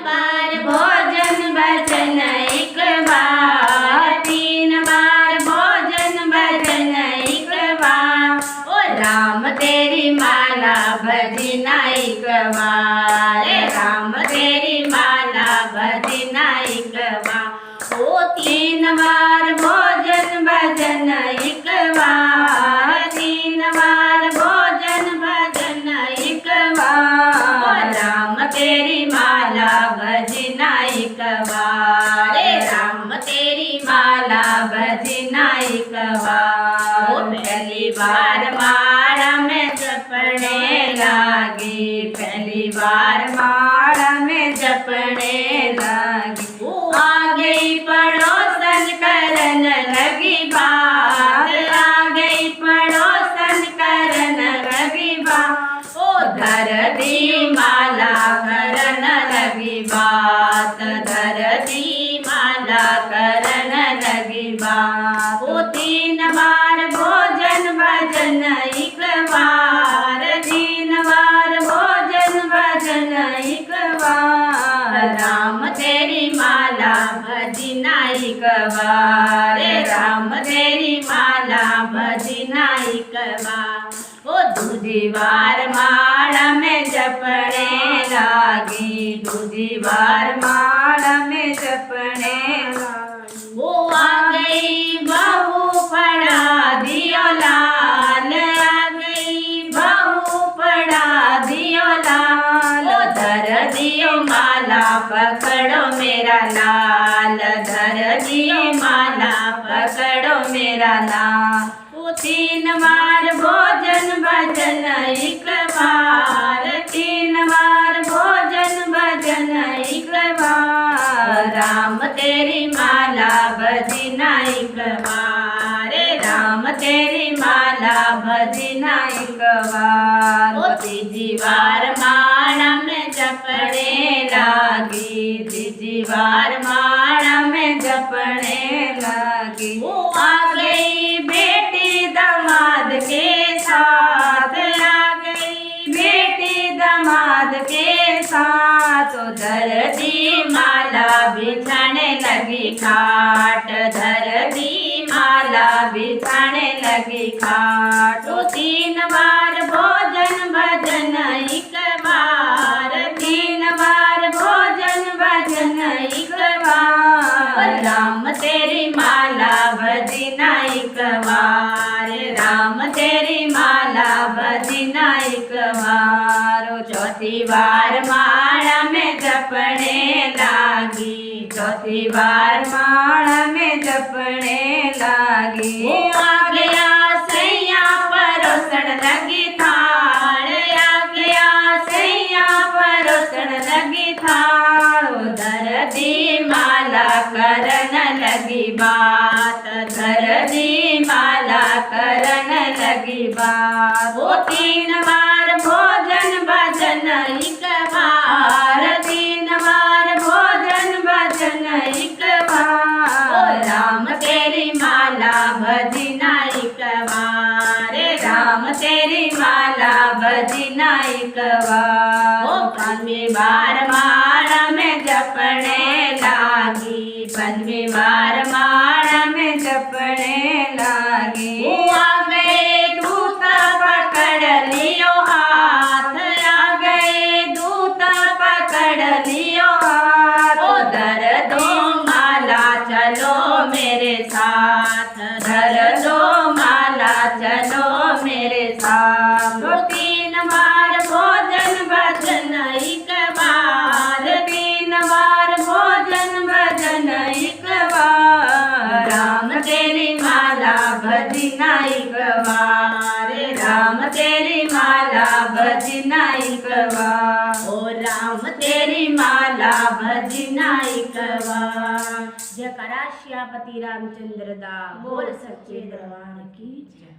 बार भोजन भजन एक बार, 3 बार भोजन भजन एक बार। ओ राम तेरी माला भजना एक बार, राम तेरी माला भजना एक बार। ओ 3 बार भोजन भजन एक बार, 3 बार भोजन भजन एक बार। राम तेरी माला भजना एक बार, राम तेरी माला भजना एक बार। पहली बार माला में जपने लागी, पहली बार माला में जपने लागी। आ गई पड़ोसन करन लगी बात, आ गई पड़ोसन करन लगी बात। ओ धरती माला करन लगी बात, धरती माला करन लगी बात। ओ 3 बार भोजन भजन एक बार, 3 बार भोजन भजन एक बार। राम तेरी माला भजना एक बार, राम तेरी माला भजना एक बार। ओ दूजी बार माला में जपने लागी, दूजी बार माला में जपने लागी। वो आ गई बहू पड़ा दियो लाल, आ गई बहू पड़ा दियो लाल। ओ धर दियो माला पकड़ो मेरा लाल, धर दियो माला पकड़ो मेरा लाल। ओ 3 बार भोजन भजन एक बार, 3 बार भोजन भजन एक बार। राम तेरी माला भजना एक बार, राम तेरी माला भजना एक बार। ओ 3 बार माला में जपने लागी, 3 बार माला में जपने लागी। वो आ गई बेटी दामाद के साथ, आ गई बेटी दामाद के साथ। तो धरती माला बिछाने लगी खाट, धरती माला बिछाने लगी खाट। तो 3 बार भोजन भजन एक बार, 3 बार भोजन भजन एक बार। राम तेरी माला भजना एक बार, राम तेरी माला भजना एक बार। 4थी बार माला में जपने लागी, 4थी बार माला में जपने लागी। आ गया सैया परोसण लगी थाल, आ गया सैया परोसण लगी थाल। धरती माला करन लगी बात, धरती माला करन लगी बात। वो 3 बार भोजन भजन एक बार, 3 बार भोजन भजन एक बार। राम तेरी माला भजना एक बार, राम तेरी माला भजना एक बार। ओ 5वीं बार माला में जपने लागी, 5वीं बार माला में जपने लागी। वो आ गए दूत पकड़ लियो हाथ, आ गए दूत पकड़ लियो हाथ। ओ धर दो माला चलो मेरे साथ, धर दो माला चलो मेरे साथ। तो 3 बार भोजन भजन एक बार, 3 बार भोजन भजन एक बार। राम तेरी माला भजना एक बार, राम तेरी माला भजना एक बार। ओ राम तेरी माला भजना एक बार। जयकारा श्यापति रामचंद्र दा, बोल सच्चे दरबार की जय।